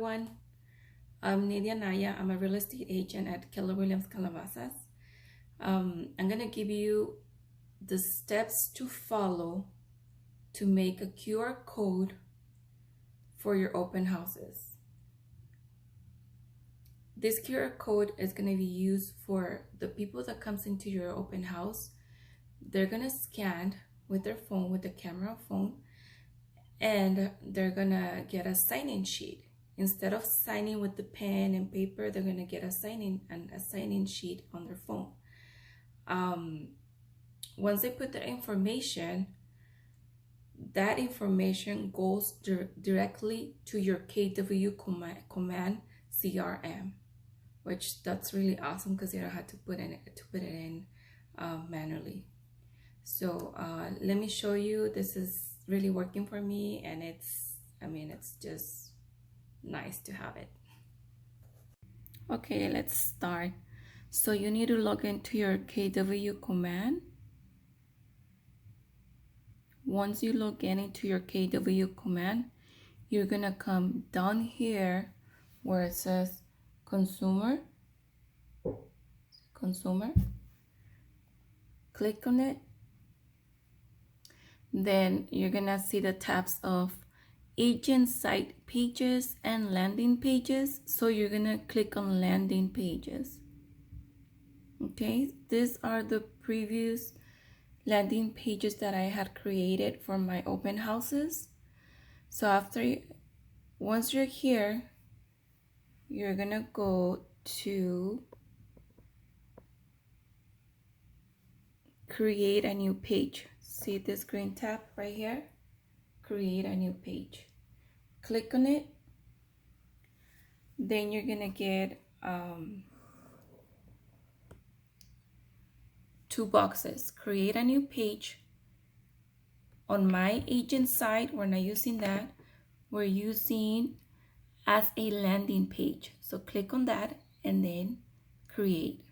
everyone. I'm Nadia Naya. I'm a real estate agent at Keller Williams Calabasas. I'm going to give you the steps to follow to make a QR code for your open houses. This QR code is going to be used for the people that comes into your open house. They're going to scan with their phone, with the camera phone, and they're going to get a sign-in sheet. Instead of signing with the pen and paper, they're going to get a sign-in sheet on their phone. Once they put their information, that information goes directly to your KW Command CRM, which that's really awesome because you don't have to put it in manually. So let me show you. This is really working for me, and it's just nice to have it. Okay, let's start. So you need to log into your KW Command. Once you log into your KW Command, you're gonna come down here where it says consumer. Click on it. Then you're gonna see the tabs of agent site pages and landing pages. So you're gonna click on landing pages. Okay, these are the previous landing pages that I had created for my open houses. So once you're here, you're gonna go to create a new page. See this green tab right here? Create a new page. Click on it. Then you're gonna get two boxes. Create a new page. On my agent side, we're not using that. We're using as a landing page. So click on that and then create.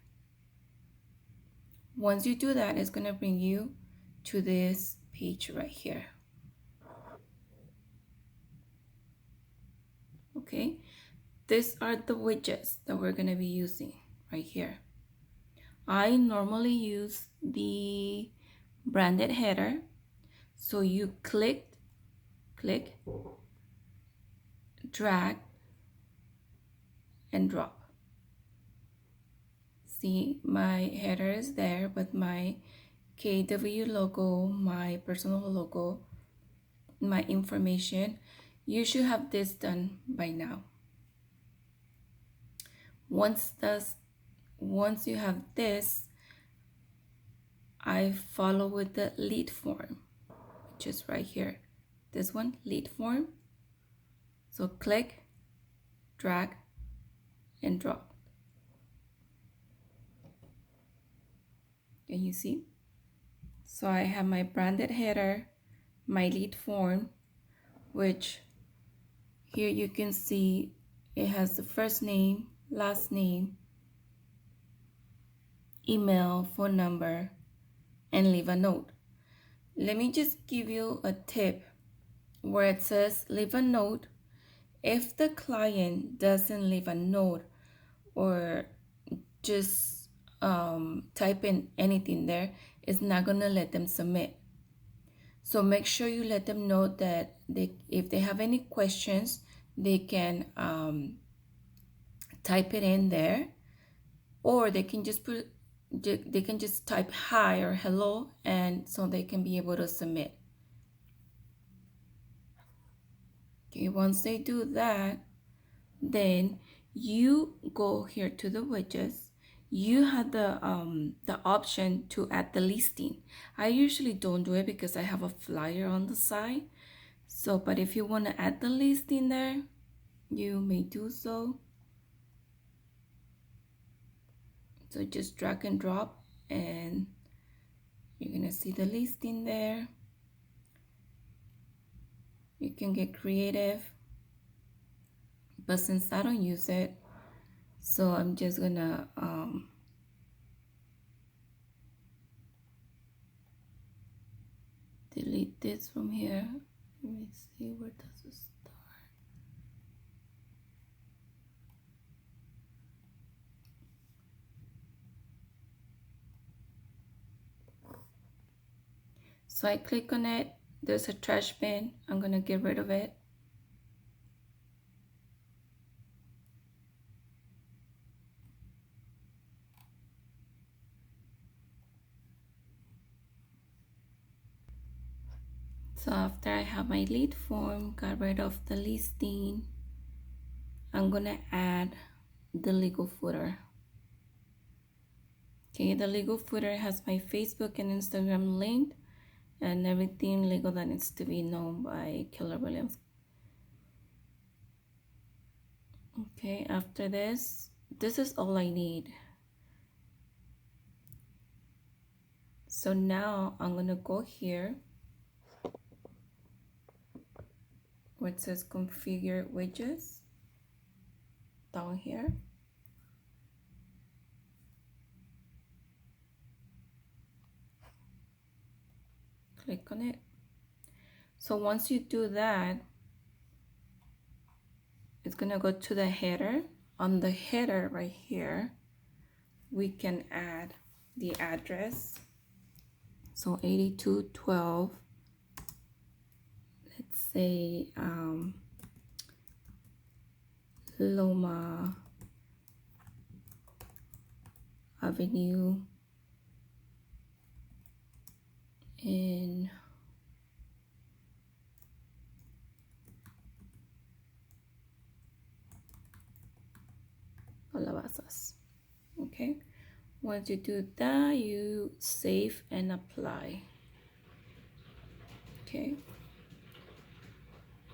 Once you do that, it's gonna bring you to this page right here. Okay, these are the widgets that we're gonna be using right here. I normally use the branded header. So you click, drag, and drop. See, my header is there with my KW logo, my personal logo, my information. You should have this done by now. Once you have this, I follow with the lead form, which is right here. This one, lead form. So click, drag, and drop. Can you see? So I have my branded header, my lead form, which here you can see it has the first name, last name, email, phone number, and leave a note. Let me just give you a tip where it says leave a note. If the client doesn't leave a note or just type in anything there, it's not gonna let them submit. So make sure you let them know that if they have any questions, they can type it in there, or they can just type hi or hello, and so they can be able to submit. Okay, once they do that, then you go here to the widgets. You have the option to add the listing. I usually don't do it because I have a flyer on the side. So, but if you want to add the listing there, you may do so. So just drag and drop, and you're gonna see the listing there. You can get creative, but since I don't use it, so I'm just gonna delete this from here. Let me see, where does it start? So I click on it. There's a trash bin. I'm gonna get rid of it. So after I have my lead form, got rid of the listing, I'm gonna add the legal footer. Okay, the legal footer has my Facebook and Instagram linked and everything legal that needs to be known by Keller Williams. Okay, after this is all I need. So now I'm gonna go here where it says configure widgets, down here. Click on it. So once you do that, it's gonna go to the header. On the header right here, we can add the address. So 8212, let's say Loma Avenue in Calabasas. Okay, once you do that, you save and apply. Okay,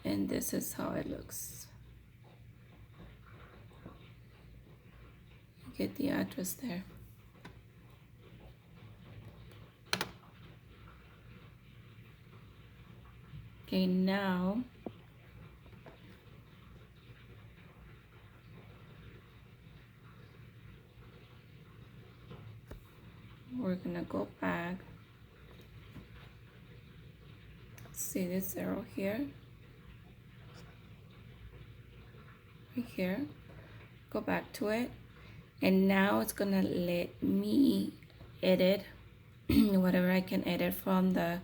and this is how it looks. You get the address there. Okay, now we're gonna go back. See this arrow here? Right here. Go back to it. And now it's gonna let me edit whatever I can edit from the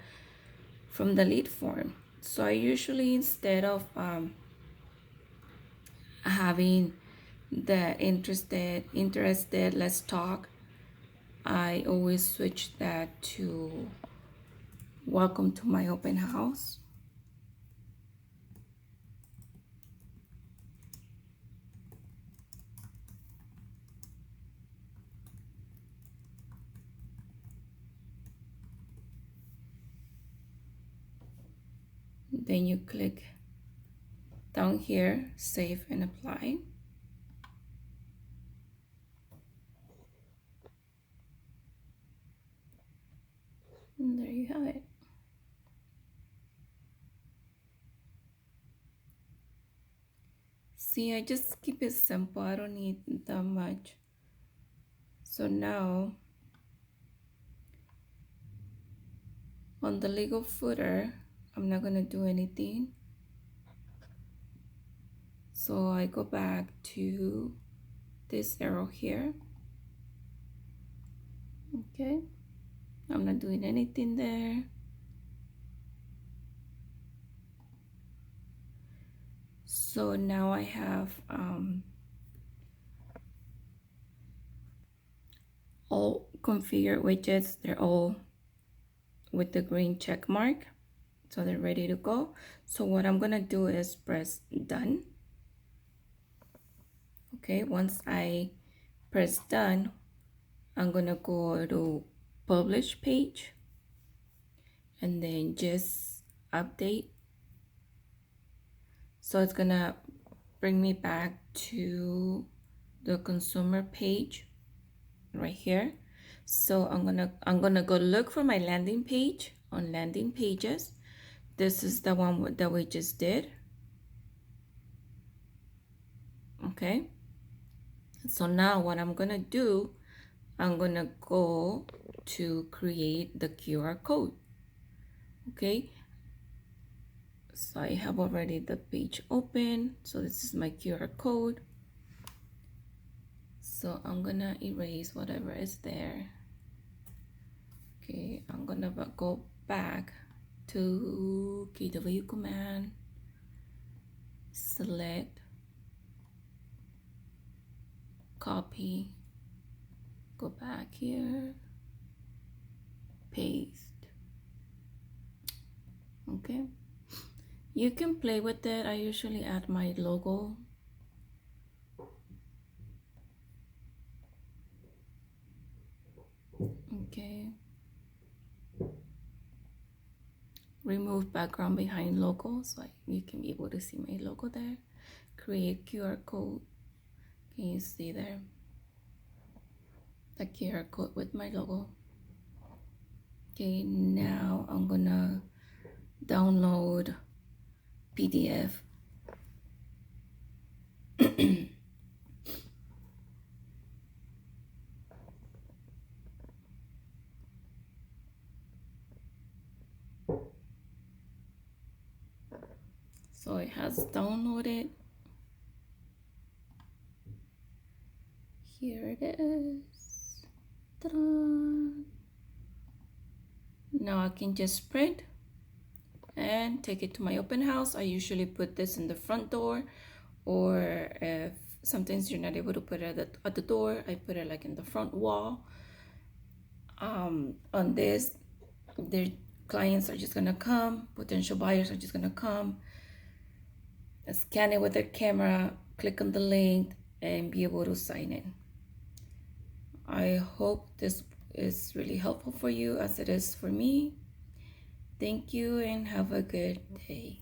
lead form. So I usually, instead of having the interested, let's talk, I always switch that to welcome to my open house. Then you click down here, save and apply. And there you have it. See, I just keep it simple. I don't need that much. So now on the legal footer, I'm not gonna do anything. So I go back to this arrow here. Okay, I'm not doing anything there. So now I have all configured widgets. They're all with the green check mark, so they're ready to go. So what I'm gonna do is press done. Okay, once I press done, I'm gonna go to publish page and then just update. So it's gonna bring me back to the consumer page right here. So I'm gonna go look for my landing page on landing pages. This is the one that we just did. Okay, so now what I'm gonna do, I'm gonna go to create the QR code. Okay, so I have already the page open. So this is my QR code. So I'm gonna erase whatever is there. Okay, I'm gonna go back to KW Command, select, copy, go back here, paste. Okay, you can play with it. I usually add my logo. Okay, remove background behind logo so you can be able to see my logo there. Create QR code. Can you see there the QR code with my logo? Okay, now I'm gonna download PDF. So it has downloaded. Here it is. Ta-da! Now I can just print and take it to my open house. I usually put this in the front door, or if sometimes you're not able to put it at the door, I put it like in the front wall. On this, their clients are just gonna come, potential buyers are just gonna come, scan it with their camera, click on the link, and be able to sign in. I hope this is really helpful for you as it is for me. Thank you and have a good day.